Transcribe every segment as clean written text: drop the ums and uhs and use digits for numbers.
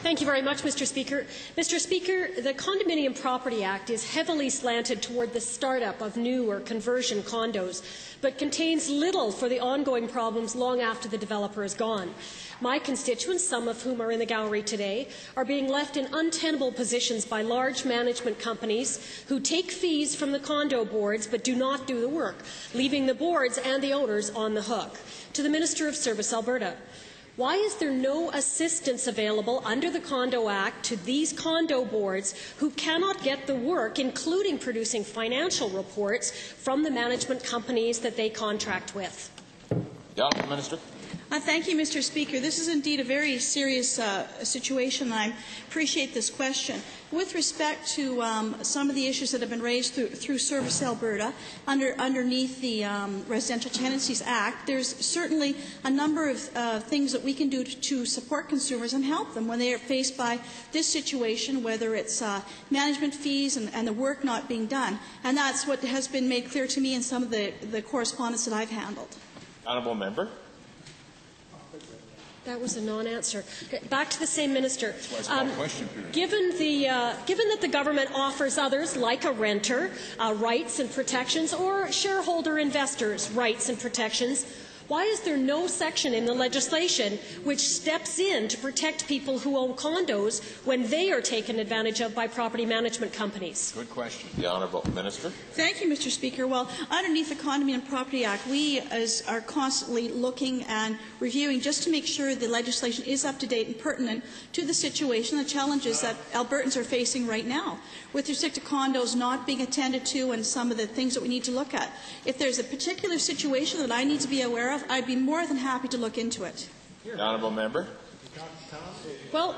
Thank you very much, Mr. Speaker. Mr. Speaker, the Condominium Property Act is heavily slanted toward the startup of new or conversion condos, but contains little for the ongoing problems long after the developer is gone. My constituents, some of whom are in the gallery today, are being left in untenable positions by large management companies who take fees from the condo boards but do not do the work, leaving the boards and the owners on the hook. To the Minister of Service Alberta, why is there no assistance available under the Condo Act to these condo boards who cannot get the work, including producing financial reports, from the management companies that they contract with? The Honourable Minister. Thank you, Mr. Speaker. This is indeed a very serious situation. I appreciate this question. With respect to some of the issues that have been raised through Service Alberta underneath the Residential Tenancies Act, there's certainly a number of things that we can do to support consumers and help them when they are faced by this situation, whether it's management fees and the work not being done. And that's what has been made clear to me in some of the correspondence that I've handled. Honourable Member. That was a non-answer. Back to the same minister. Given that the government offers others, like a renter, rights and protections, or shareholder investors rights and protections, why is there no section in the legislation which steps in to protect people who own condos when they are taken advantage of by property management companies? Good question. The Honourable Minister. Thank you, Mr. Speaker. Well, underneath the Condominium Property Act, we are constantly looking and reviewing just to make sure the legislation is up to date and pertinent to the situation, the challenges that Albertans are facing right now with respect to condos not being attended to and some of the things that we need to look at. If there's a particular situation that I need to be aware of, I'd be more than happy to look into it. The Honourable Member. Well,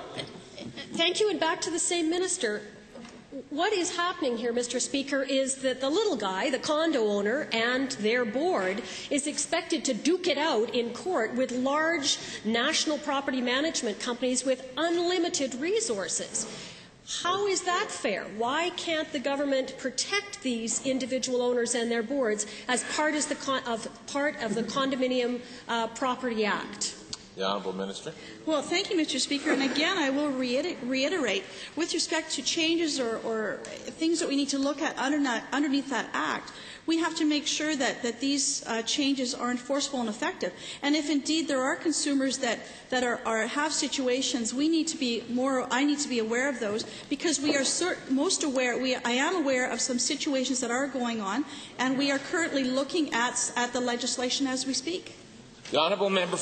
thank you, and back to the same minister. What is happening here, Mr. Speaker, is that the little guy, the condo owner, and their board is expected to duke it out in court with large national property management companies with unlimited resources. How is that fair? Why can't the government protect these individual owners and their boards as part of the Condominium Property Act? The Honourable Minister. Well, thank you, Mr. Speaker. And again, I will reiterate, with respect to changes or things that we need to look at underneath that Act, we have to make sure that these changes are enforceable and effective. And if indeed there are consumers that have situations, I need to be aware of those, because we are I am aware of some situations that are going on, and we are currently looking at the legislation as we speak. The Honourable Member.